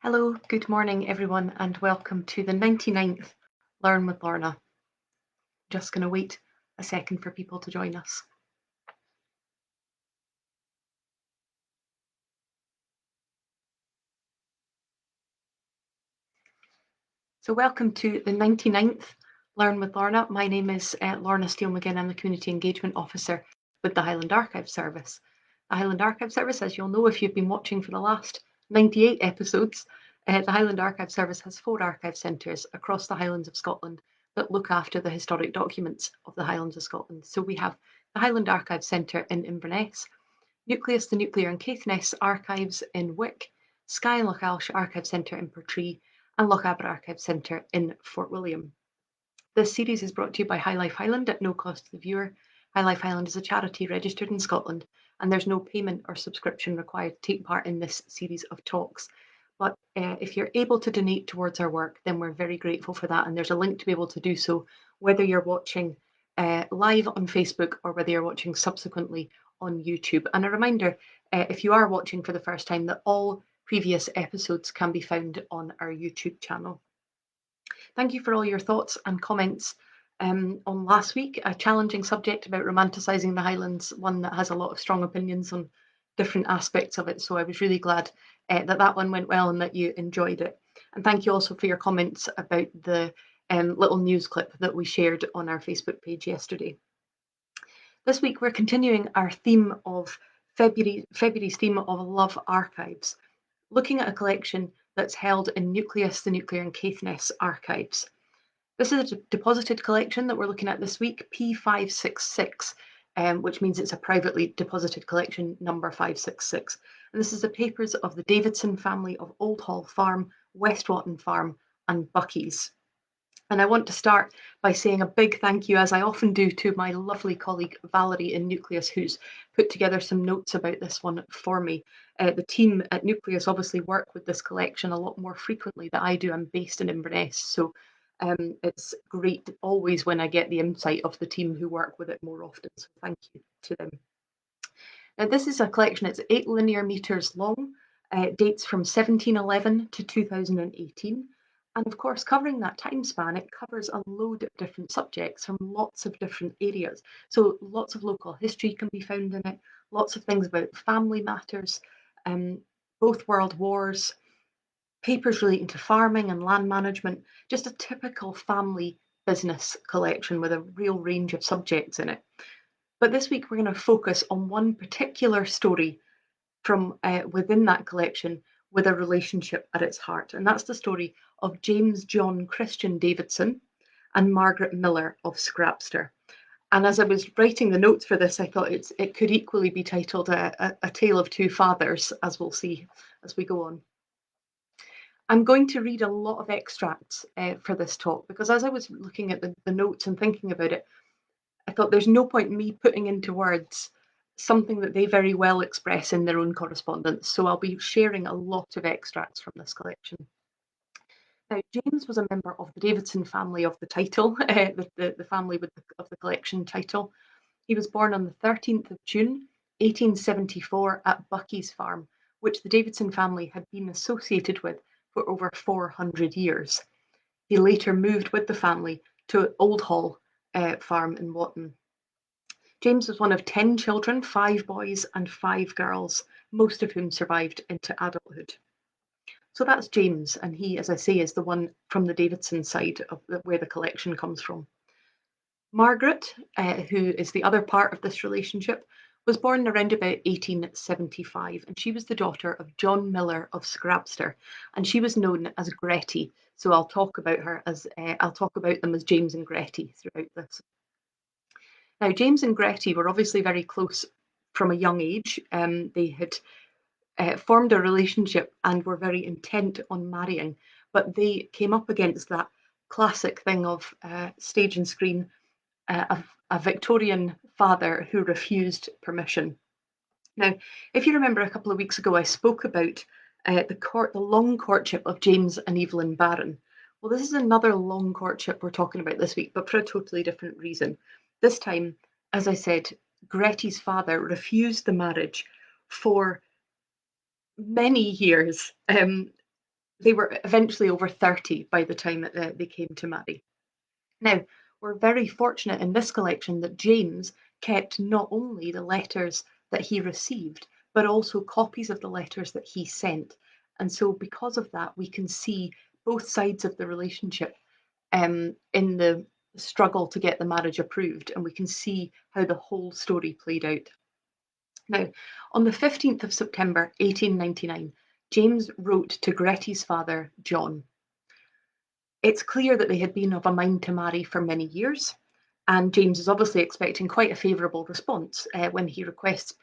Hello, good morning everyone, and welcome to the 99th Learn with Lorna. Just going to wait a second for people to join us. So welcome to the 99th Learn with Lorna. My name is Lorna Steele-McGinn. I'm the Community Engagement Officer with the Highland Archive Service. The Highland Archive Service, as you'll know if you've been watching for the last 98 episodes, the Highland Archive Service has 4 archive centres across the Highlands of Scotland that look after the historic documents of the Highlands of Scotland. So we have the Highland Archive Centre in Inverness, Nucleus, the Nuclear and Caithness Archives in Wick, Skye and Lochailsh Archive Centre in Portree, and Lochaber Archive Centre in Fort William. This series is brought to you by High Life Highland at no cost to the viewer. High Life Highland is a charity registered in Scotland, and there's no payment or subscription required to take part in this series of talks. But if you're able to donate towards our work, then we're very grateful for that. And there's a link to be able to do so, whether you're watching live on Facebook or whether you're watching subsequently on YouTube. And a reminder, if you are watching for the first time, that all previous episodes can be found on our YouTube channel. Thank you for all your thoughts and comments on last week, a challenging subject about romanticising the Highlands, one that has a lot of strong opinions on different aspects of it. So I was really glad that one went well and that you enjoyed it. And thank you also for your comments about the little news clip that we shared on our Facebook page yesterday. This week we're continuing our theme of February's theme of Love Archives, looking at a collection that's held in Nucleus, the Nuclear and Caithness Archives. This is a deposited collection that we're looking at this week, P566, which means it's a privately deposited collection, number 566. And this is the papers of the Davidson family of Old Hall Farm, Westwotton Farm, and Buckies. And I want to start by saying a big thank you, as I often do, to my lovely colleague Valerie in Nucleus, who's put together some notes about this one for me. The team at Nucleus obviously work with this collection a lot more frequently than I do. I'm based in Inverness, so it's great always when I get the insight of the team who work with it more often. So thank you to them. Now, this is a collection, it's 8 linear metres long, dates from 1711 to 2018. And of course, covering that time span, it covers a load of different subjects from lots of different areas. So lots of local history can be found in it, lots of things about family matters, both world wars, papers relating to farming and land management, just a typical family business collection with a real range of subjects in it. But this week we're going to focus on one particular story from within that collection with a relationship at its heart. And that's the story of James John Christian Davidson and Margaret Miller of Scrapster. And as I was writing the notes for this, I thought it could equally be titled a Tale of Two Fathers, as we'll see as we go on. I'm going to read a lot of extracts for this talk, because as I was looking at the notes and thinking about it, I thought there's no point in me putting into words something that they very well express in their own correspondence. So I'll be sharing a lot of extracts from this collection. Now, James was a member of the Davidson family of the title, the family of the collection title. He was born on the 13th of June, 1874 at Buckies Farm, which the Davidson family had been associated with for over 400 years. He later moved with the family to Old Hall Farm in Wotton. James was one of 10 children, 5 boys and 5 girls, most of whom survived into adulthood. So that's James, and he, as I say, is the one from the Davidson side of where the collection comes from. Margaret, who is the other part of this relationship, was born around about 1875, and she was the daughter of John Miller of Scrapster, and she was known as Gretty. So I'll talk about them as James and Gretty throughout this. Now, James and Gretty were obviously very close from a young age. They had formed a relationship and were very intent on marrying, but they came up against that classic thing of stage and screen, a Victorian father who refused permission. Now, if you remember a couple of weeks ago, I spoke about the long courtship of James and Evelyn Barron. Well, this is another long courtship we're talking about this week, but for a totally different reason. This time, as I said, Gretty's father refused the marriage for many years. They were eventually over 30 by the time that they came to marry. Now, we're very fortunate in this collection that James kept not only the letters that he received, but also copies of the letters that he sent. And so, because of that, we can see both sides of the relationship in the struggle to get the marriage approved, and we can see how the whole story played out. Now, on the 15th of September 1899, James wrote to Gretty's father, John. It's clear that they had been of a mind to marry for many years, and James is obviously expecting quite a favourable response when he requests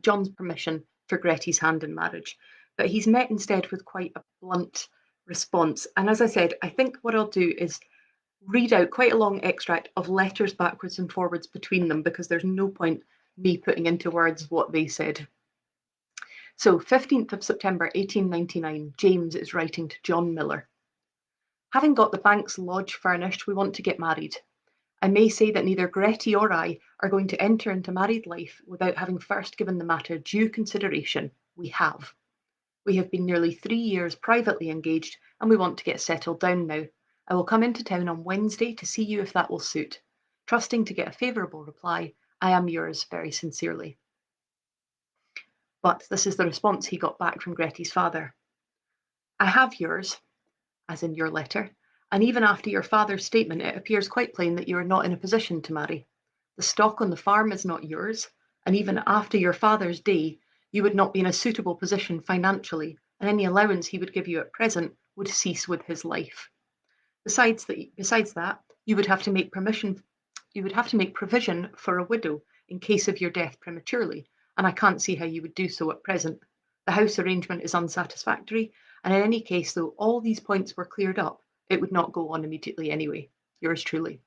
John's permission for Gretty's hand in marriage. But he's met instead with quite a blunt response. And as I said, I think what I'll do is read out quite a long extract of letters backwards and forwards between them, because there's no point me putting into words what they said. So 15th of September 1899, James is writing to John Miller. Having got the bank's lodge furnished, we want to get married. I may say that neither Gretty or I are going to enter into married life without having first given the matter due consideration. We have. We have been nearly 3 years privately engaged, and we want to get settled down now. I will come into town on Wednesday to see you if that will suit. Trusting to get a favourable reply, I am yours very sincerely. But this is the response he got back from Gretty's father. I have yours, as in your letter, and even after your father's statement, it appears quite plain that you are not in a position to marry. The stock on the farm is not yours, and even after your father's day, you would not be in a suitable position financially, and any allowance he would give you at present would cease with his life. Besides that, you would have to make provision for a widow in case of your death prematurely, and I can't see how you would do so at present. The house arrangement is unsatisfactory, and in any case, though all these points were cleared up, it would not go on immediately anyway. Yours truly.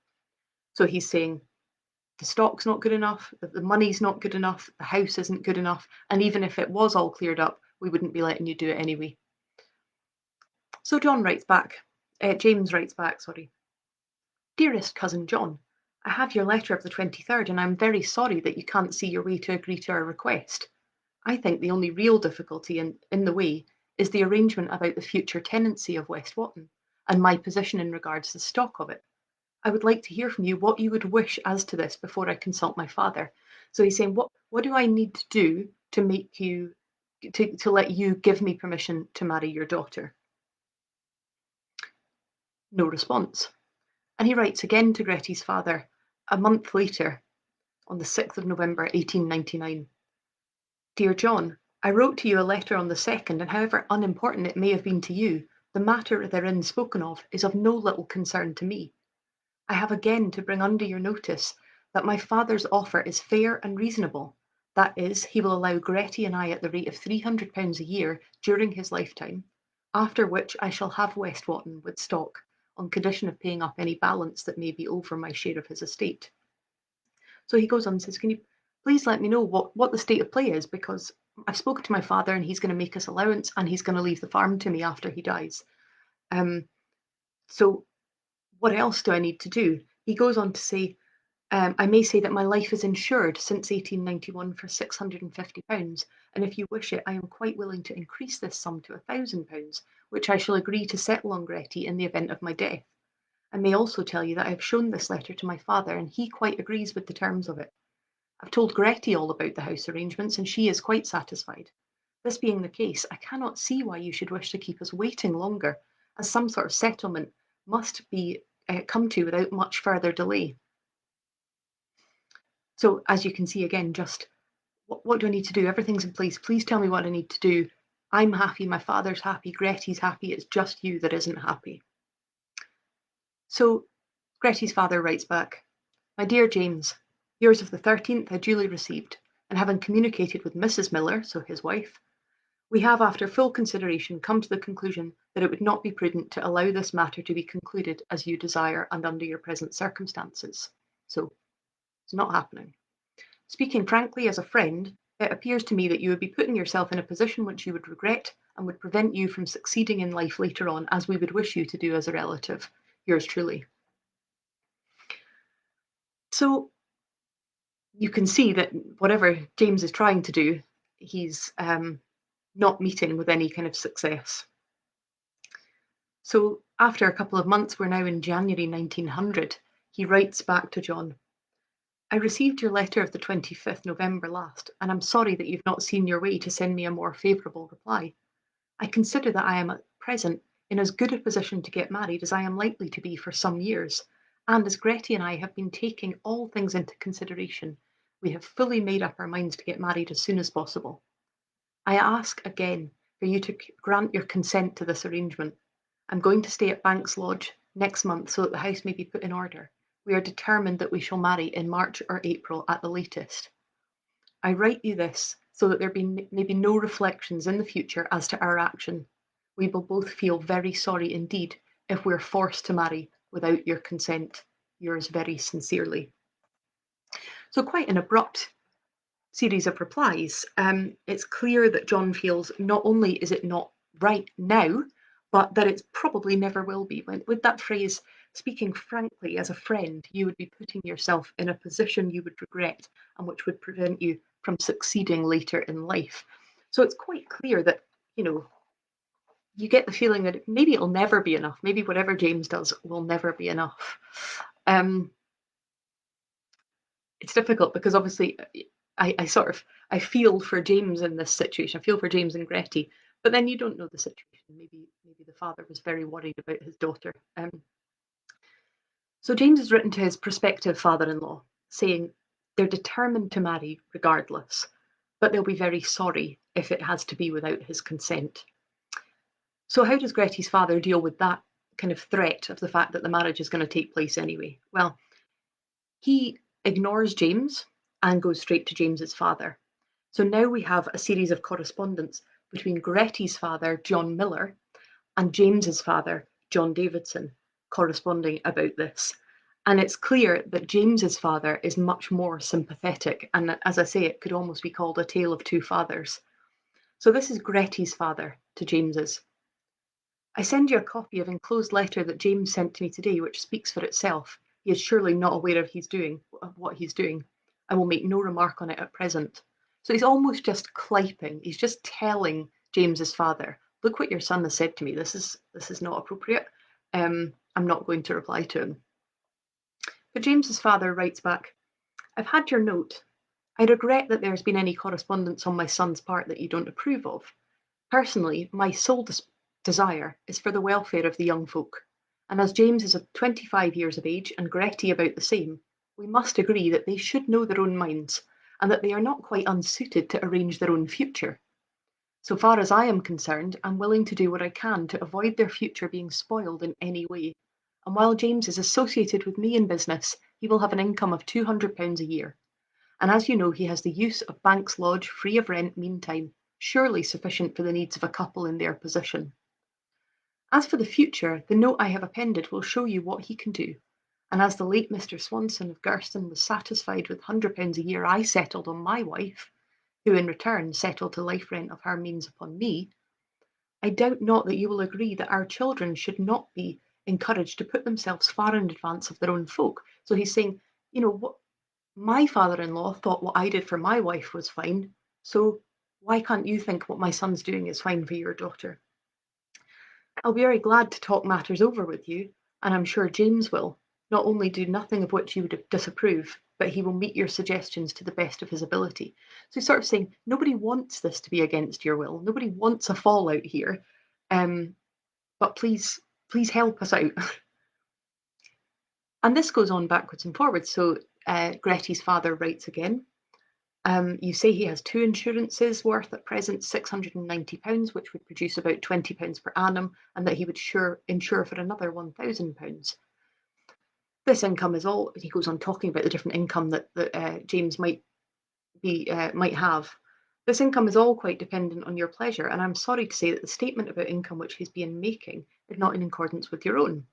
So he's saying the stock's not good enough, that the money's not good enough, the house isn't good enough, and even if it was all cleared up, we wouldn't be letting you do it anyway. So James writes back, Dearest cousin John, I have your letter of the 23rd, and I'm very sorry that you can't see your way to agree to our request. I think the only real difficulty in the way is the arrangement about the future tenancy of West Wotton, and my position in regards to the stock of it. I would like to hear from you what you would wish as to this before I consult my father. So he's saying, what do I need to do to make you to let you give me permission to marry your daughter? No response. And he writes again to Gretty's father a month later, on the 6th of November 1899. Dear John, I wrote to you a letter on the 2nd, and however unimportant it may have been to you, the matter therein spoken of is of no little concern to me. I have again to bring under your notice that my father's offer is fair and reasonable. That is, he will allow Gretty and I at the rate of £300 a year during his lifetime, after which I shall have West Wotton with stock, on condition of paying up any balance that may be over my share of his estate. So he goes on and says, can you please let me know what the state of play is, because I've spoken to my father and he's going to make us allowance and he's going to leave the farm to me after he dies. So what else do I need to do? He goes on to say, I may say that my life is insured since 1891 for £650, and if you wish it, I am quite willing to increase this sum to £1,000, which I shall agree to settle on Gretty in the event of my death. I may also tell you that I have shown this letter to my father, and he quite agrees with the terms of it. I've told Gretty all about the house arrangements, and she is quite satisfied. This being the case, I cannot see why you should wish to keep us waiting longer, as some sort of settlement must be come to without much further delay. So as you can see again, just what do I need to do? Everything's in place. Please tell me what I need to do. I'm happy, my father's happy, Gretty's happy, it's just you that isn't happy. So Gretty's father writes back, My dear James, yours of the 13th I duly received, and having communicated with Mrs. Miller, so his wife, we have, after full consideration, come to the conclusion that it would not be prudent to allow this matter to be concluded as you desire and under your present circumstances. So it's not happening. Speaking frankly as a friend, it appears to me that you would be putting yourself in a position which you would regret and would prevent you from succeeding in life later on, as we would wish you to do as a relative. Yours truly. So you can see that whatever James is trying to do, he's not meeting with any kind of success. So after a couple of months, we're now in January 1900, he writes back to John. I received your letter of the 25th November last, and I'm sorry that you've not seen your way to send me a more favourable reply. I consider that I am at present in as good a position to get married as I am likely to be for some years, and as Gretty and I have been taking all things into consideration, we have fully made up our minds to get married as soon as possible. I ask again for you to grant your consent to this arrangement. I'm going to stay at Banks Lodge next month so that the house may be put in order. We are determined that we shall marry in March or April at the latest. I write you this so that there may be no reflections in the future as to our action. We will both feel very sorry indeed if we're forced to marry without your consent. Yours very sincerely. So quite an abrupt series of replies. It's clear that John feels not only is it not right now, but that it probably never will be. With that phrase, speaking frankly as a friend, you would be putting yourself in a position you would regret and which would prevent you from succeeding later in life. So it's quite clear that, you get the feeling that maybe it'll never be enough. Maybe whatever James does will never be enough. It's difficult because obviously I feel for James in this situation. I feel for James and Gretty, but then you don't know the situation. Maybe the father was very worried about his daughter. So James has written to his prospective father-in-law saying they're determined to marry regardless, but they'll be very sorry if it has to be without his consent. So how does Gretty's father deal with that kind of threat of the fact that the marriage is going to take place anyway? Well, he ignores James and goes straight to James's father. So now we have a series of correspondence between Gretty's father, John Miller, and James's father, John Davidson, corresponding about this. And it's clear that James's father is much more sympathetic. And as I say, it could almost be called a tale of two fathers. So this is Gretty's father to James's. I send you a copy of enclosed letter that James sent to me today, which speaks for itself. He is surely not aware of what he's doing. I will make no remark on it at present. So he's almost just clyping. He's just telling James's father, "Look what your son has said to me. This is not appropriate. I'm not going to reply to him." But James's father writes back, "I've had your note. I regret that there's been any correspondence on my son's part that you don't approve of. Personally, my sole desire is for the welfare of the young folk, and as James is 25 years of age and Gretty about the same, we must agree that they should know their own minds and that they are not quite unsuited to arrange their own future. So far as I am concerned, I'm willing to do what I can to avoid their future being spoiled in any way. And while James is associated with me in business, he will have an income of £200 a year. And as you know, he has the use of Banks Lodge free of rent meantime, surely sufficient for the needs of a couple in their position. As for the future, the note I have appended will show you what he can do. And as the late Mr. Swanson of Gurston was satisfied with £100 a year I settled on my wife, who in return settled the life rent of her means upon me, I doubt not that you will agree that our children should not be encouraged to put themselves far in advance of their own folk." So he's saying, what my father-in-law thought what I did for my wife was fine, so why can't you think what my son's doing is fine for your daughter? I'll be very glad to talk matters over with you, and I'm sure James will not only do nothing of which you would disapprove, but he will meet your suggestions to the best of his ability. So he's sort of saying, nobody wants this to be against your will. Nobody wants a fallout here. But please help us out. And this goes on backwards and forwards. So Gretty's father writes again. You say he has two insurances worth at present £690, which would produce about £20 per annum, and that he would insure for another £1,000. This income is all, he goes on talking about the different income that James might have. This income is all quite dependent on your pleasure, and I'm sorry to say that the statement about income which he's been making is not in accordance with your own.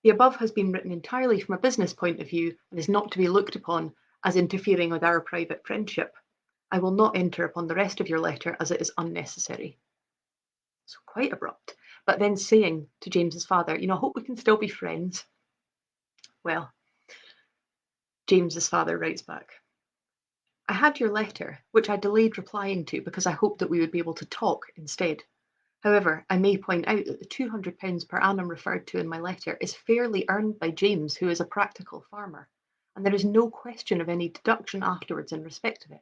The above has been written entirely from a business point of view and is not to be looked upon as interfering with our private friendship. I will not enter upon the rest of your letter as it is unnecessary. So quite abrupt, but then saying to James's father, I hope we can still be friends. Well, James's father writes back, I had your letter, which I delayed replying to because I hoped that we would be able to talk instead. However, I may point out that the £200 per annum referred to in my letter is fairly earned by James, who is a practical farmer, and there is no question of any deduction afterwards in respect of it.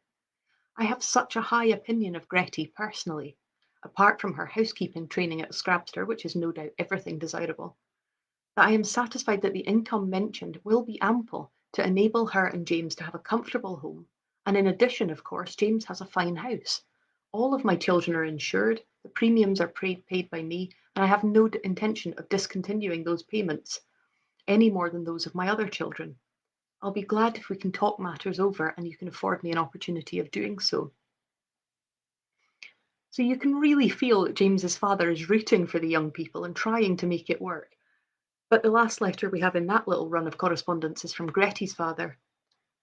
I have such a high opinion of Gretty personally, apart from her housekeeping training at Scrabster, which is no doubt everything desirable, that I am satisfied that the income mentioned will be ample to enable her and James to have a comfortable home. And in addition, of course, James has a fine house. All of my children are insured, the premiums are paid by me, and I have no intention of discontinuing those payments any more than those of my other children. I'll be glad if we can talk matters over and you can afford me an opportunity of doing so. So you can really feel that James's father is rooting for the young people and trying to make it work. But the last letter we have in that little run of correspondence is from Gretty's father.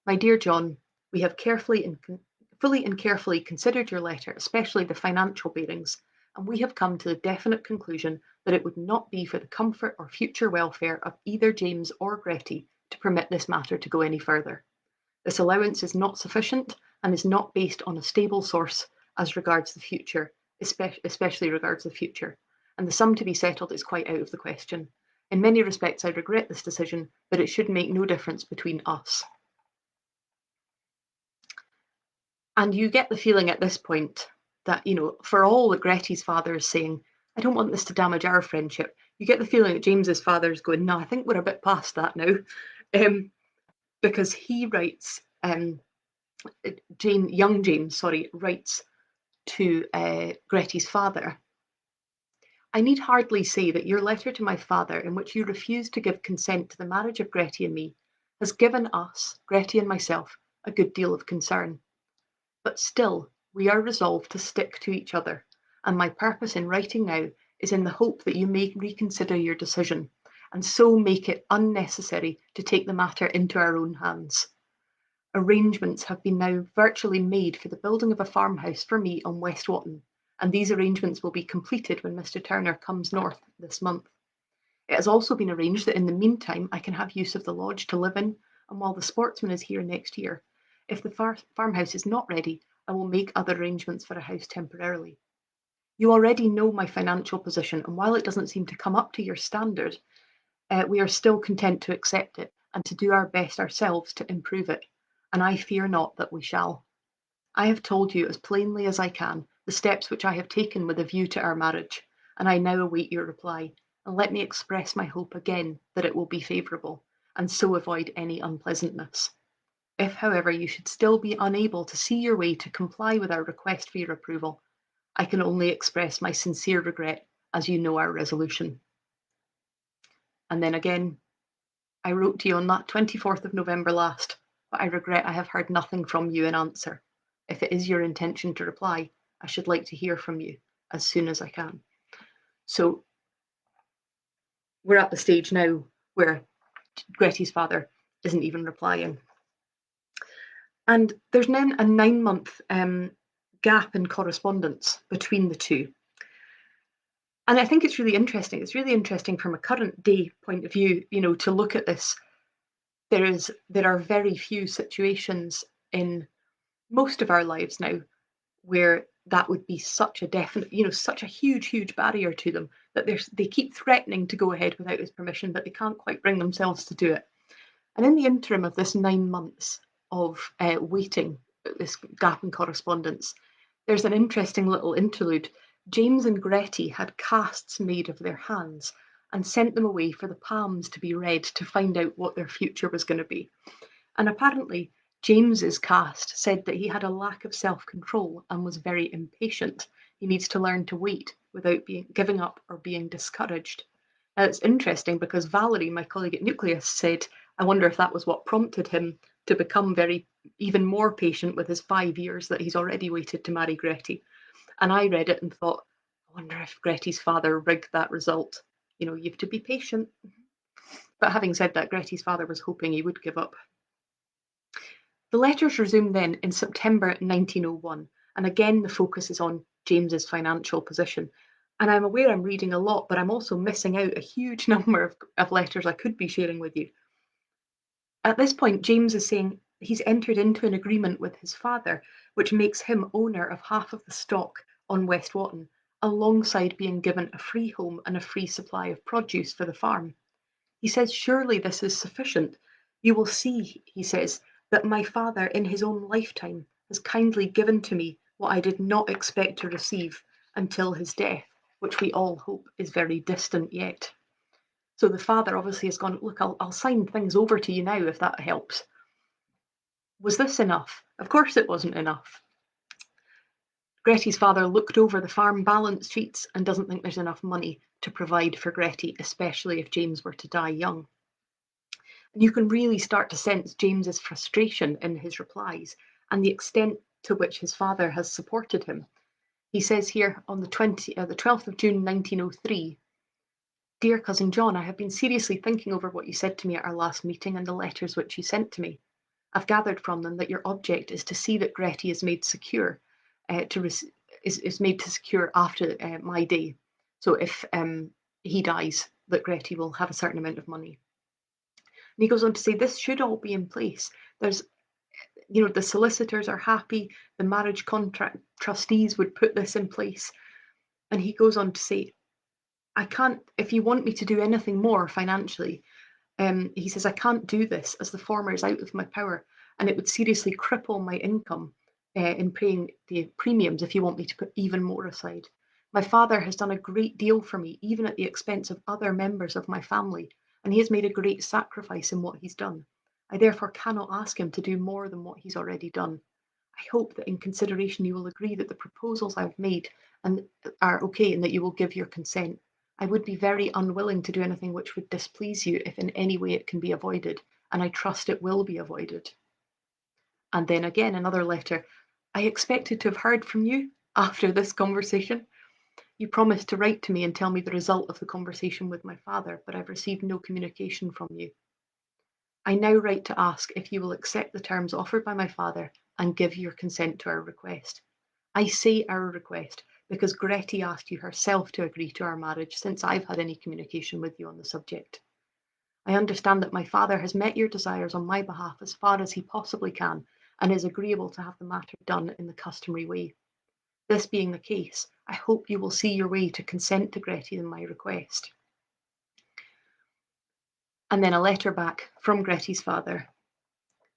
My dear John, we have fully and carefully considered your letter, especially the financial bearings, and we have come to the definite conclusion that it would not be for the comfort or future welfare of either James or Gretty to permit this matter to go any further. This allowance is not sufficient and is not based on a stable source as regards the future, especially regards the future, and the sum to be settled is quite out of the question. In many respects, I regret this decision, but it should make no difference between us. And you get the feeling at this point that, for all that Gretty's father is saying, I don't want this to damage our friendship, you get the feeling that James's father is going, no, I think we're a bit past that now. Because he writes, young James, writes to Gretty's father. I need hardly say that your letter to my father, in which you refuse to give consent to the marriage of Gretty and me, has given us, Gretty and myself, a good deal of concern. But still, we are resolved to stick to each other, and my purpose in writing now is in the hope that you may reconsider your decision, and so make it unnecessary to take the matter into our own hands. Arrangements have been now virtually made for the building of a farmhouse for me on West Wotton, and these arrangements will be completed when Mr. Turner comes north this month. It has also been arranged that in the meantime I can have use of the lodge to live in, and while the sportsman is here next year, if the farmhouse is not ready, I will make other arrangements for a house temporarily. You already know my financial position, and while it doesn't seem to come up to your standard, we are still content to accept it and to do our best ourselves to improve it, and I fear not that we shall. I have told you as plainly as I can the steps which I have taken with a view to our marriage, and I now await your reply, and let me express my hope again that it will be favourable, and so avoid any unpleasantness. If, however, you should still be unable to see your way to comply with our request for your approval, I can only express my sincere regret, as you know our resolution. And then again, I wrote to you on that 24th of November last, but I regret I have heard nothing from you in answer. If it is your intention to reply, I should like to hear from you as soon as I can. So we're at the stage now where Gretty's father isn't even replying. And there's now a 9-month gap in correspondence between the two. And I think it's really interesting. It's really interesting from a current day point of view, to look at this. There are very few situations in most of our lives now where that would be such a definite, such a huge barrier to them that they keep threatening to go ahead without his permission, but they can't quite bring themselves to do it. And in the interim of this 9 months of waiting, this gap in correspondence, there's an interesting little interlude. James and Gretty had casts made of their hands and sent them away for the palms to be read to find out what their future was going to be. And apparently, James's cast said that he had a lack of self-control and was very impatient. He needs to learn to wait without giving up or being discouraged. Now, it's interesting because Valerie, my colleague at Nucleus, said, I wonder if that was what prompted him to become even more patient with his 5 years that he's already waited to marry Gretty. And I read it and thought, I wonder if Gretty's father rigged that result. You have to be patient. But having said that, Gretty's father was hoping he would give up. The letters resume then in September 1901, and again the focus is on James's financial position. And I'm aware I'm reading a lot, but I'm also missing out a huge number of letters I could be sharing with you. At this point, James is saying he's entered into an agreement with his father, which makes him owner of half of the stock on West Wotton, alongside being given a free home and a free supply of produce for the farm. He says, surely this is sufficient. You will see, he says, that my father in his own lifetime has kindly given to me what I did not expect to receive until his death, which we all hope is very distant yet. So the father obviously has gone, look, I'll sign things over to you now if that helps. Was this enough? Of course it wasn't enough. Gretty's father looked over the farm balance sheets and doesn't think there's enough money to provide for Gretty, especially if James were to die young. And you can really start to sense James's frustration in his replies and the extent to which his father has supported him. He says here on the 12th of June 1903, "Dear cousin John, I have been seriously thinking over what you said to me at our last meeting and the letters which you sent to me. I've gathered from them that your object is to see that Gretty is made secure, is made to secure after my day. So if he dies, that Gretty will have a certain amount of money." And he goes on to say this should all be in place. There's, the solicitors are happy, the marriage contract trustees would put this in place. And he goes on to say, I can't, if you want me to do anything more financially, he says, I can't do this as the former is out of my power and it would seriously cripple my income in paying the premiums if you want me to put even more aside. My father has done a great deal for me, even at the expense of other members of my family, and he has made a great sacrifice in what he's done. I therefore cannot ask him to do more than what he's already done. I hope that in consideration you will agree that the proposals I've made and are okay and that you will give your consent. I would be very unwilling to do anything which would displease you if in any way it can be avoided, and I trust it will be avoided. And then again, another letter. I expected to have heard from you after this conversation. You promised to write to me and tell me the result of the conversation with my father, but I've received no communication from you. I now write to ask if you will accept the terms offered by my father and give your consent to our request. I say our request because Gretty asked you herself to agree to our marriage since I've had any communication with you on the subject. I understand that my father has met your desires on my behalf as far as he possibly can and is agreeable to have the matter done in the customary way. This being the case, I hope you will see your way to consent to Gretty in my request. And then a letter back from Gretty's father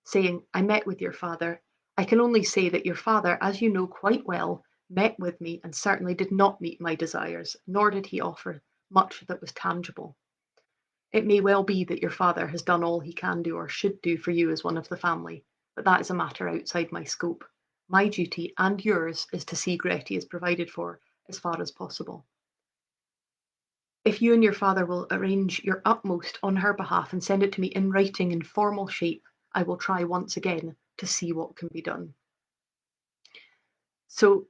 saying, I met with your father. I can only say that your father, as you know quite well, met with me and certainly did not meet my desires, nor did he offer much that was tangible. It may well be that your father has done all he can do or should do for you as one of the family, but that is a matter outside my scope. My duty and yours is to see Gretty is provided for as far as possible. If you and your father will arrange your utmost on her behalf and send it to me in writing in formal shape, I will try once again to see what can be done. So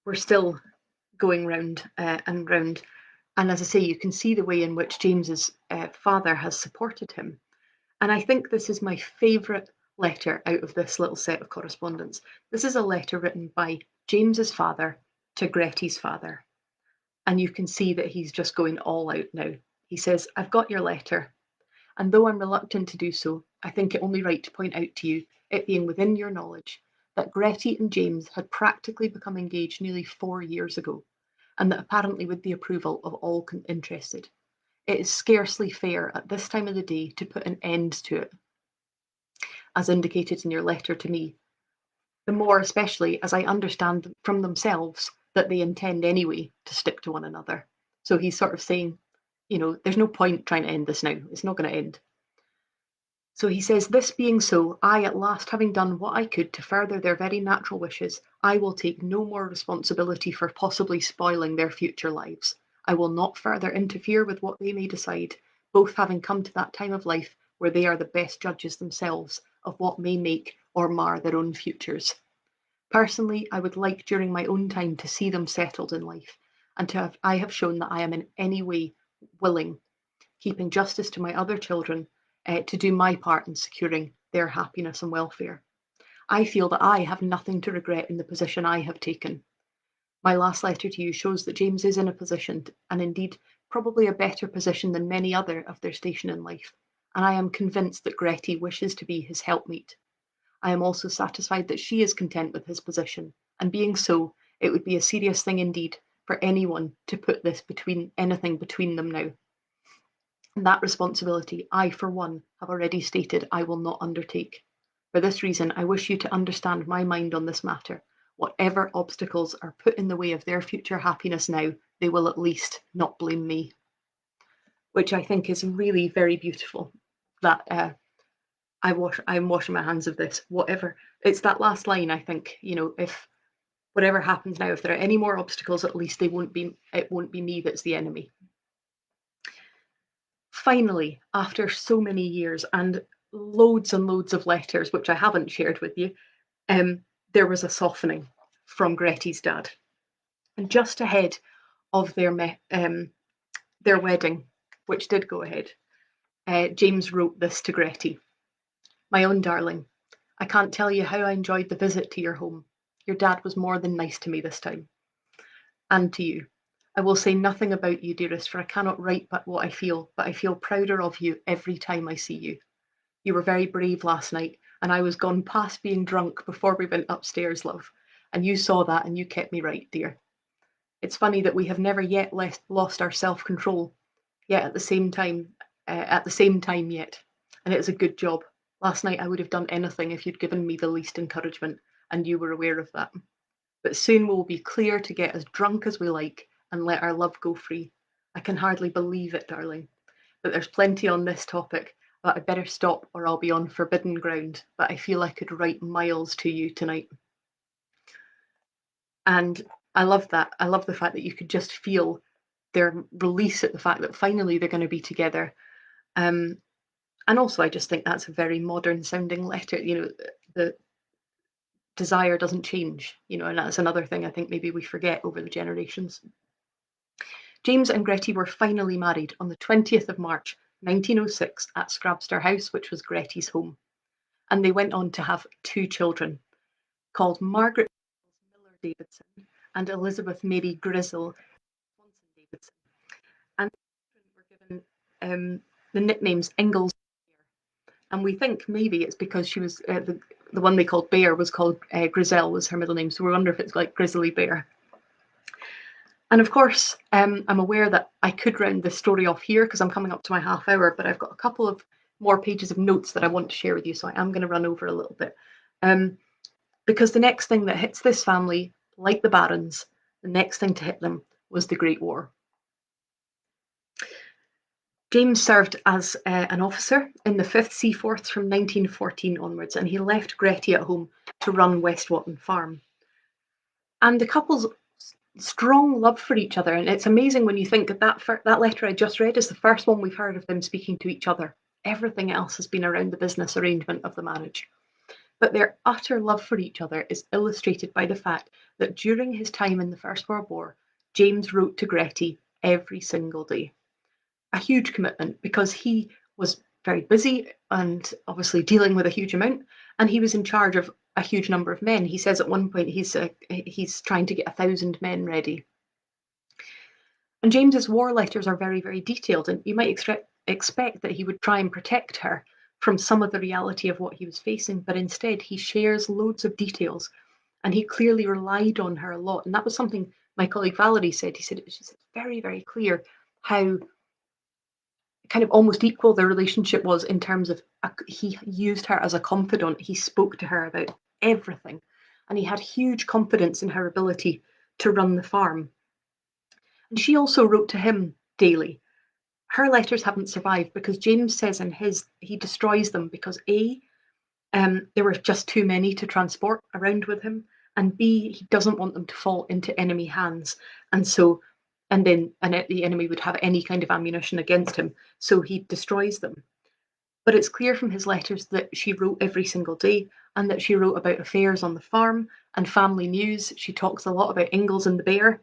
we're still going round and round. And as I say, you can see the way in which James's father has supported him. And I think this is my favourite letter out of this little set of correspondence. This is a letter written by James's father to Gretty's father. And you can see that he's just going all out now. He says, I've got your letter. And though I'm reluctant to do so, I think it only right to point out to you, it being within your knowledge, that Gretty and James had practically become engaged nearly 4 years ago, and that apparently with the approval of all interested. It is scarcely fair at this time of the day to put an end to it, as indicated in your letter to me, the more especially as I understand from themselves that they intend anyway to stick to one another. So he's sort of saying, there's no point trying to end this now. It's not going to end. So he says, this being so, I at last having done what I could to further their very natural wishes, I will take no more responsibility for possibly spoiling their future lives. I will not further interfere with what they may decide, both having come to that time of life where they are the best judges themselves of what may make or mar their own futures. Personally, I would like during my own time to see them settled in life, and I have shown that I am in any way willing, keeping justice to my other children, to do my part in securing their happiness and welfare. I feel that I have nothing to regret in the position I have taken. My last letter to you shows that James is in a position, and indeed probably a better position than many other of their station in life, and I am convinced that Gretty wishes to be his helpmeet. I am also satisfied that she is content with his position, and being so, It would be a serious thing indeed for anyone to put this anything between them now. And that responsibility, I, for one, have already stated I will not undertake. For this reason, I wish you to understand my mind on this matter. Whatever obstacles are put in the way of their future happiness now, they will at least not blame me. Which I think is really very beautiful. That I'm washing my hands of this. Whatever. It's that last line, I think, if whatever happens now, if there are any more obstacles, at least it won't be me that's the enemy. Finally, after so many years and loads of letters, which I haven't shared with you, there was a softening from Gretti's dad. And just ahead of their wedding, which did go ahead, James wrote this to Gretty. My own darling, I can't tell you how I enjoyed the visit to your home. Your dad was more than nice to me this time. And to you. I will say nothing about you, dearest, for I cannot write but what I feel, but I feel prouder of you every time I see you. You were very brave last night, and I was gone past being drunk before we went upstairs, love. And you saw that, and you kept me right, dear. It's funny that we have never yet lost our self-control, yet at the same time yet. And it is a good job. Last night I would have done anything if you'd given me the least encouragement, and you were aware of that. But soon we'll be clear to get as drunk as we like and let our love go free. I can hardly believe it, darling. But there's plenty on this topic, but I better stop or I'll be on forbidden ground. But I feel I could write miles to you tonight. And I love that. I love the fact that you could just feel their release at the fact that finally they're going to be together. And also, I just think that's a very modern sounding letter. The desire doesn't change, and that's another thing I think maybe we forget over the generations. James and Gretty were finally married on the 20th of March, 1906 at Scrabster House, which was Gretty's home. And they went on to have 2 children called Margaret Miller Davidson and Elizabeth Mary Grizzle Davidson. And were given the nicknames Ingalls. And we think maybe it's because she was the one they called Bear was called Grizel was her middle name. So we wonder if it's like Grizzly Bear. And of course, I'm aware that I could round this story off here because I'm coming up to my half hour, but I've got a couple of more pages of notes that I want to share with you. So I am going to run over a little bit. Because the next thing that hits this family, like the Barons, the next thing to hit them was the Great War. James served as an officer in the 5th Seaforths from 1914 onwards, and he left Gretty at home to run West Watton Farm. And the couple's strong love for each other, and it's amazing when you think that letter I just read is the first one we've heard of them speaking to each other. Everything else has been around the business arrangement of the marriage. But their utter love for each other is illustrated by the fact that during his time in the First World War, James wrote to Gretty every single day. A huge commitment because he was very busy and obviously dealing with a huge amount, and he was in charge of a huge number of men. He says at one point he's trying to get 1,000 men ready. And James's war letters are very, very detailed, and you might expect that he would try and protect her from some of the reality of what he was facing, but instead he shares loads of details, and he clearly relied on her a lot. And that was something my colleague Valerie said. She's very, very clear how kind of almost equal their relationship was in terms of he used her as a confidant. He spoke to her about everything, and he had huge confidence in her ability to run the farm. And she also wrote to him daily. Her letters haven't survived because James says in his he destroys them because there were just too many to transport around with him, and B, he doesn't want them to fall into enemy hands, and the enemy would have any kind of ammunition against him, so he destroys them. But it's clear from his letters that she wrote every single day, and that she wrote about affairs on the farm and family news. She talks a lot about Ingalls and the Bear,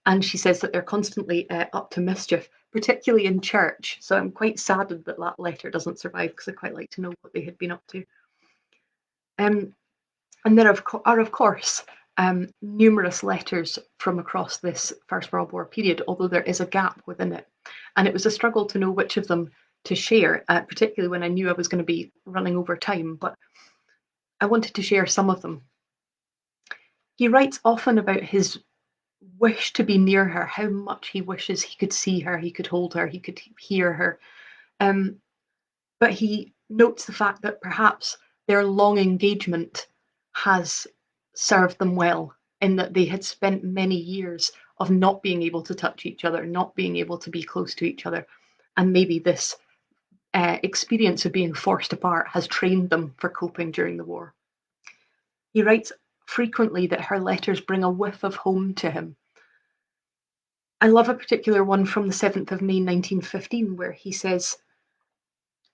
and she says that they're constantly up to mischief, particularly in church. So I'm quite saddened that that letter doesn't survive because I'd quite like to know what they had been up to. And there are, of course, numerous letters from across this First World War period, although there is a gap within it. And it was a struggle to know which of them to share, particularly when I knew I was going to be running over time, but I wanted to share some of them. He writes often about his wish to be near her, how much he wishes he could see her, he could hold her, he could hear her. Um, but he notes the fact that perhaps their long engagement has served them well, in that they had spent many years of not being able to touch each other, not being able to be close to each other. And maybe this experience of being forced apart has trained them for coping during the war. He writes frequently that her letters bring a whiff of home to him. I love a particular one from the 7th of May 1915, where he says,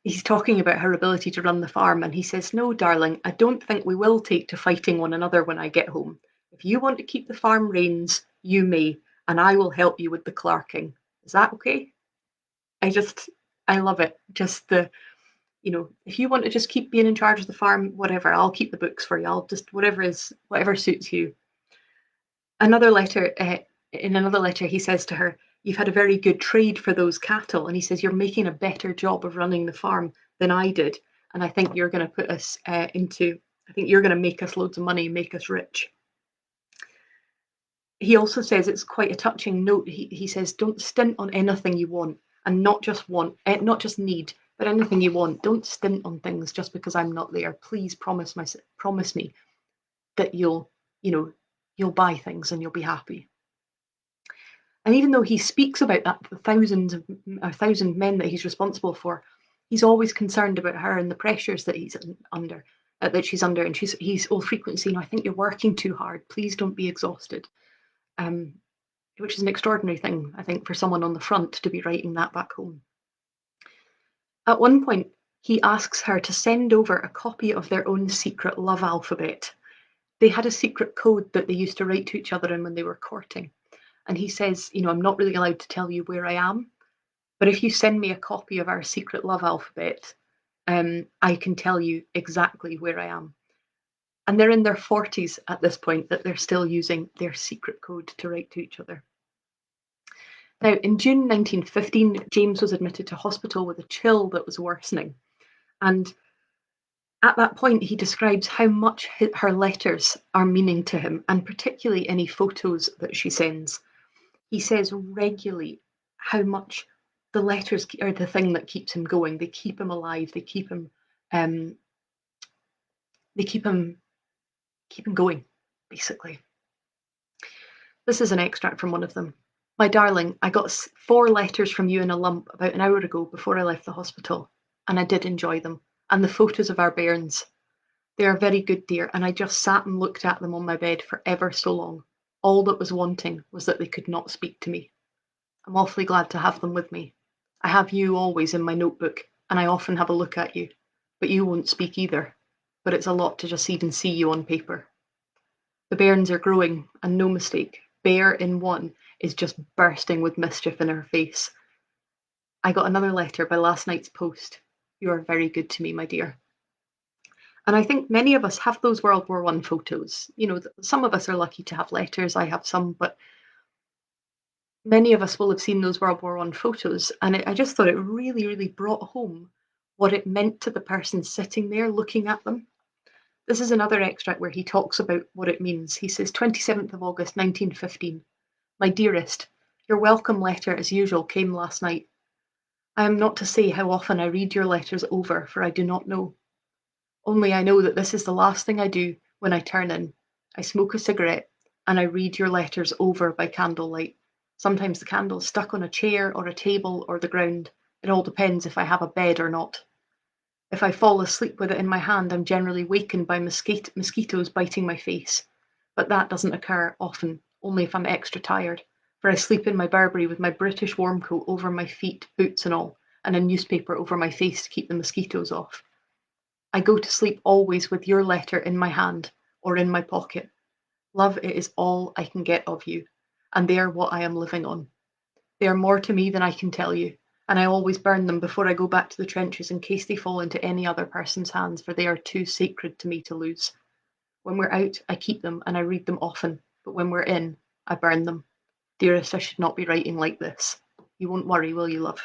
he's talking about her ability to run the farm, and he says, "No, darling, I don't think we will take to fighting one another when I get home. If you want to keep the farm reins, you may, and I will help you with the clerking. Is that okay?" I just, I love it. Just the, if you want to just keep being in charge of the farm, whatever, I'll keep the books for you. I'll just, whatever suits you. Another letter, in another letter, he says to her, "You've had a very good trade for those cattle." And he says, "You're making a better job of running the farm than I did. And I think you're going to put us I think you're going to make us loads of money, make us rich." He also says, it's quite a touching note. He says, "Don't stint on anything you want, and not just need, but anything you want. Don't stint on things just because I'm not there. Please promise me that you know, you'll buy things and you'll be happy." And even though he speaks about that a thousand men that he's responsible for, he's always concerned about her and the pressures that he's under, that she's under. And he'll frequently say, "I think you're working too hard. Please don't be exhausted." Um, which is an extraordinary thing, I think, for someone on the front to be writing that back home. At one point, he asks her to send over a copy of their own secret love alphabet. They had a secret code that they used to write to each other in when they were courting. And he says, "I'm not really allowed to tell you where I am, but if you send me a copy of our secret love alphabet, I can tell you exactly where I am." And they're in their 40s at this point, that they're still using their secret code to write to each other. Now, in June 1915, James was admitted to hospital with a chill that was worsening. And at that point, he describes how much her letters are meaning to him, and particularly any photos that she sends. He says regularly how much the letters are the thing that keeps him going. They keep him alive. Um, they keep him going, basically. This is an extract from one of them. "My darling, I got 4 letters from you in a lump about an hour ago before I left the hospital, and I did enjoy them. And the photos of our bairns. They are very good, dear, and I just sat and looked at them on my bed for ever so long. All that was wanting was that they could not speak to me. I'm awfully glad to have them with me. I have you always in my notebook, and I often have a look at you. But you won't speak either. But it's a lot to just even see you on paper. The bairns are growing, and no mistake, Bear in one is just bursting with mischief in her face. I got another letter by last night's post. You are very good to me, my dear." And I think many of us have those World War One photos. Some of us are lucky to have letters. I have some, but many of us will have seen those World War One photos. And I just thought it really, really brought home what it meant to the person sitting there looking at them. This is another extract where he talks about what it means. He says, 27th of August, 1915. "My dearest, your welcome letter, as usual, came last night. I am not to say how often I read your letters over, for I do not know. Only I know that this is the last thing I do when I turn in. I smoke a cigarette, and I read your letters over by candlelight. Sometimes the candle's stuck on a chair or a table or the ground. It all depends if I have a bed or not. If I fall asleep with it in my hand, I'm generally wakened by mosquitoes biting my face. But that doesn't occur often, only if I'm extra tired, for I sleep in my Burberry with my British warm coat over my feet, boots and all, and a newspaper over my face to keep the mosquitoes off. I go to sleep always with your letter in my hand or in my pocket. Love, it is all I can get of you, and they are what I am living on. They are more to me than I can tell you, and I always burn them before I go back to the trenches in case they fall into any other person's hands, for they are too sacred to me to lose. When we're out, I keep them and I read them often, but when we're in, I burn them. Dearest, I should not be writing like this. You won't worry, will you, love?"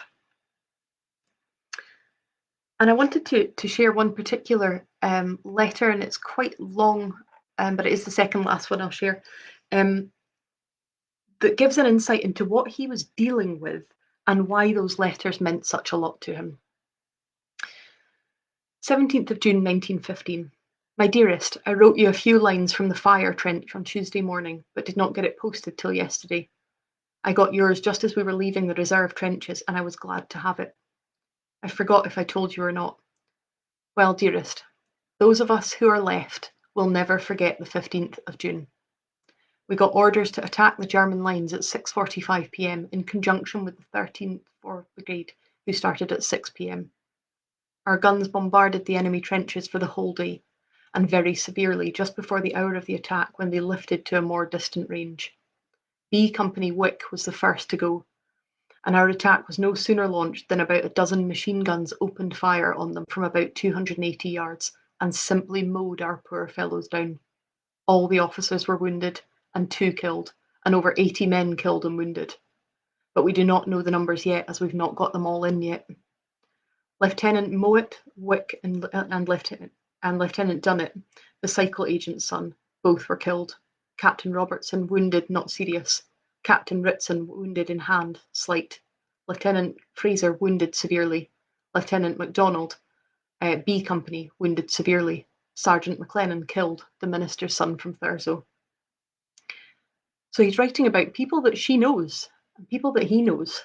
And I wanted to share one particular letter, and it's quite long but it is the second last one I'll share, that gives an insight into what he was dealing with and why those letters meant such a lot to him. 17th of June 1915. My dearest, I wrote you a few lines from the fire trench on Tuesday morning, but did not get it posted till yesterday. I got yours just as we were leaving the reserve trenches, and I was glad to have it. I forgot if I told you or not. Well, dearest, those of us who are left will never forget the 15th of June. We got orders to attack the German lines at 6:45 p.m. in conjunction with the 13th 4th Brigade, who started at 6 p.m. Our guns bombarded the enemy trenches for the whole day, and very severely just before the hour of the attack when they lifted to a more distant range. B Company Wick was the first to go, and our attack was no sooner launched than about a dozen machine guns opened fire on them from about 280 yards and simply mowed our poor fellows down. All the officers were wounded, and 2 killed, and over 80 men killed and wounded. But we do not know the numbers yet, as we've not got them all in yet. Lieutenant Mowat, Wick, and Lieutenant Dunnett, the cycle agent's son, both were killed. Captain Robertson wounded, not serious. Captain Ritson wounded in hand, slight. Lieutenant Fraser wounded severely. Lieutenant MacDonald, B Company, wounded severely. Sergeant McLennan killed, the minister's son from Thurso. So he's writing about people that she knows, and people that he knows.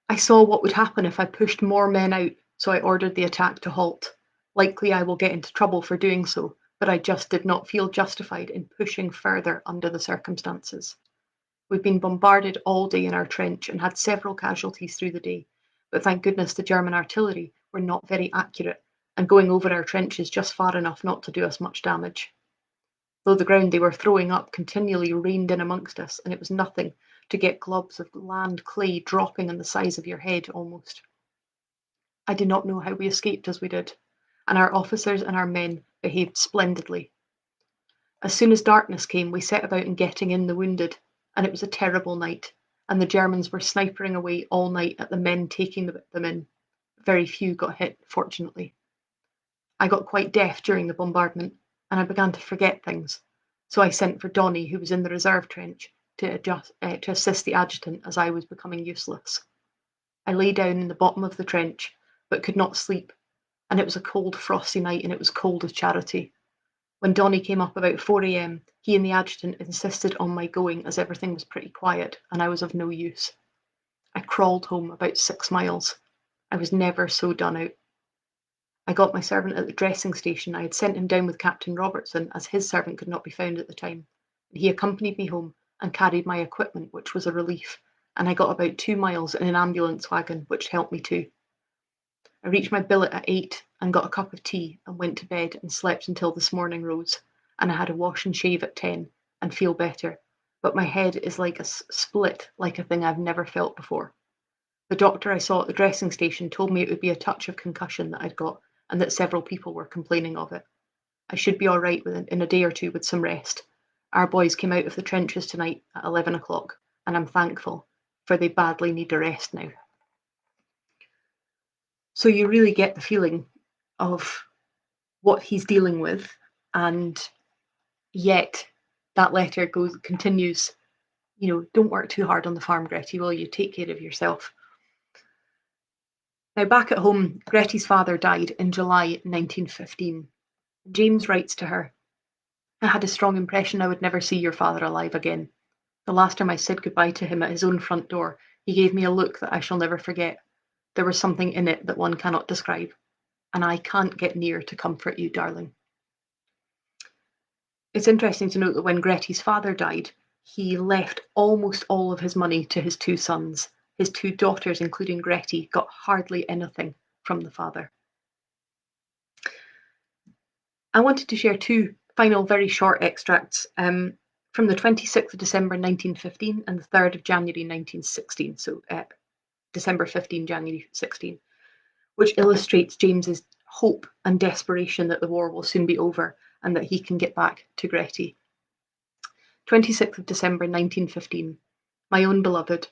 I saw what would happen if I pushed more men out, so I ordered the attack to halt. Likely I will get into trouble for doing so, but I just did not feel justified in pushing further under the circumstances. We've been bombarded all day in our trench and had several casualties through the day, but thank goodness the German artillery were not very accurate, and going over our trenches just far enough not to do us much damage. Though the ground they were throwing up continually rained in amongst us, and it was nothing to get globs of land clay dropping in the size of your head almost. I do not know how we escaped as we did, and our officers and our men behaved splendidly. As soon as darkness came, we set about in getting in the wounded, and it was a terrible night, and the Germans were snipering away all night at the men taking them in. Very few got hit, fortunately. I got quite deaf during the bombardment, and I began to forget things, so I sent for Donnie, who was in the reserve trench, to assist the adjutant as I was becoming useless. I lay down in the bottom of the trench, but could not sleep, and it was a cold, frosty night, and it was cold as charity. When Donnie came up about 4 a.m., he and the adjutant insisted on my going, as everything was pretty quiet, and I was of no use. I crawled home about 6 miles. I was never so done out. I got my servant at the dressing station. I had sent him down with Captain Robertson, as his servant could not be found at the time. He accompanied me home and carried my equipment, which was a relief, and I got about 2 miles in an ambulance wagon, which helped me too. I reached my billet at 8 and got a cup of tea and went to bed and slept until this morning rose, and I had a wash and shave at 10 and feel better, but my head is like a split, like a thing I've never felt before. The doctor I saw at the dressing station told me it would be a touch of concussion that I'd got, and that several people were complaining of it. I should be all right in a day or two with some rest. Our boys came out of the trenches tonight at 11 o'clock, and I'm thankful, for they badly need a rest now. So you really get the feeling of what he's dealing with, and yet that letter continues, don't work too hard on the farm, Gretty, will you? Take care of yourself. Now, back at home, Gretty's father died in July 1915. James writes to her, I had a strong impression I would never see your father alive again. The last time I said goodbye to him at his own front door, he gave me a look that I shall never forget. There was something in it that one cannot describe, and I can't get near to comfort you, darling. It's interesting to note that when Gretty's father died, he left almost all of his money to his 2 sons. His 2 daughters, including Gretty, got hardly anything from the father. I wanted to share 2 final very short extracts from the 26th of December 1915 and the 3rd of January 1916, so December 15, January 16, which illustrates James's hope and desperation that the war will soon be over and that he can get back to Gretty. 26th of December 1915. My own beloved,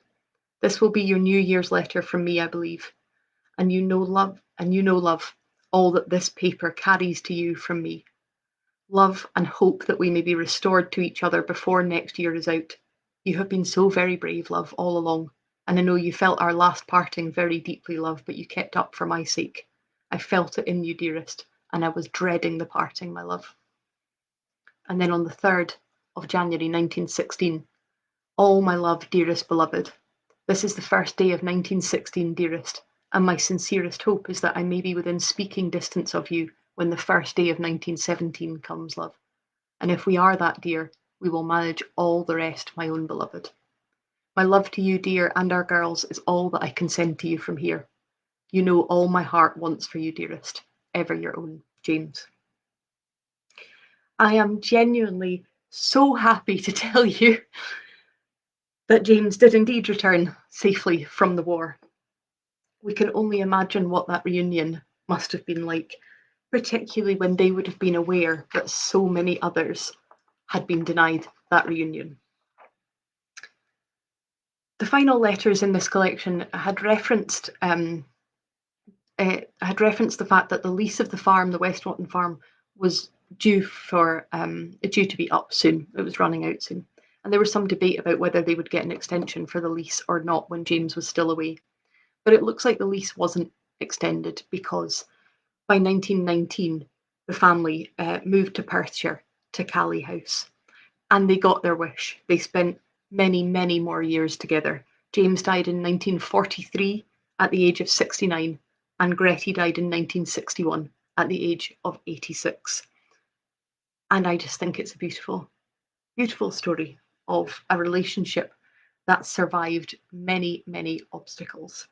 this will be your New Year's letter from me, I believe, and you know love, all that this paper carries to you from me. Love and hope that we may be restored to each other before next year is out. You have been so very brave, love, all along, and I know you felt our last parting very deeply, love, but you kept up for my sake. I felt it in you, dearest, and I was dreading the parting, my love. And then on the 3rd of January 1916, all my love, dearest beloved. This is the first day of 1916, dearest, and my sincerest hope is that I may be within speaking distance of you when the first day of 1917 comes, love. And if we are that, dear, we will manage all the rest, my own beloved. My love to you, dear, and our girls is all that I can send to you from here. You know all my heart wants for you, dearest. Ever your own, James. I am genuinely so happy to tell you that James did indeed return safely from the war. We can only imagine what that reunion must have been like, particularly when they would have been aware that so many others had been denied that reunion. The final letters in this collection had referenced the fact that the lease of the farm, the Westwotton farm, was due to be up soon. It was running out soon, and there was some debate about whether they would get an extension for the lease or not when James was still away. But it looks like the lease wasn't extended because by 1919 the family moved to Perthshire to Cally House, and they got their wish. They spent many, many more years together. James died in 1943 at the age of 69, and Gretty died in 1961 at the age of 86. And I just think it's a beautiful, beautiful story of a relationship that survived many, many obstacles.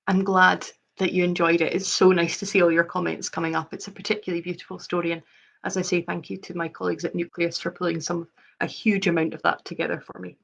I'm glad that you enjoyed it. It's so nice to see all your comments coming up. It's a particularly beautiful story. And as I say, thank you to my colleagues at Nucleus for pulling a huge amount of that together for me.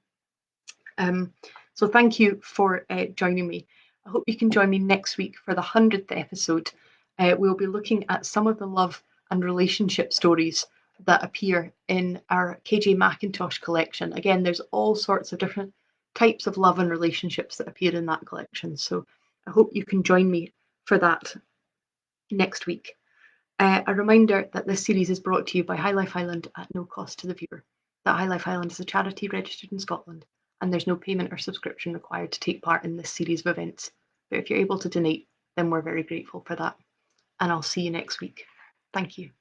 So thank you for joining me. I hope you can join me next week for the 100th episode. We'll be looking at some of the love and relationship stories that appear in our KJ Mackintosh collection. Again, there's all sorts of different types of love and relationships that appear in that collection. So I hope you can join me for that next week. A reminder that this series is brought to you by High Life Highland at no cost to the viewer. That High Life Highland is a charity registered in Scotland, and there's no payment or subscription required to take part in this series of events. But if you're able to donate, then we're very grateful for that. And I'll see you next week. Thank you.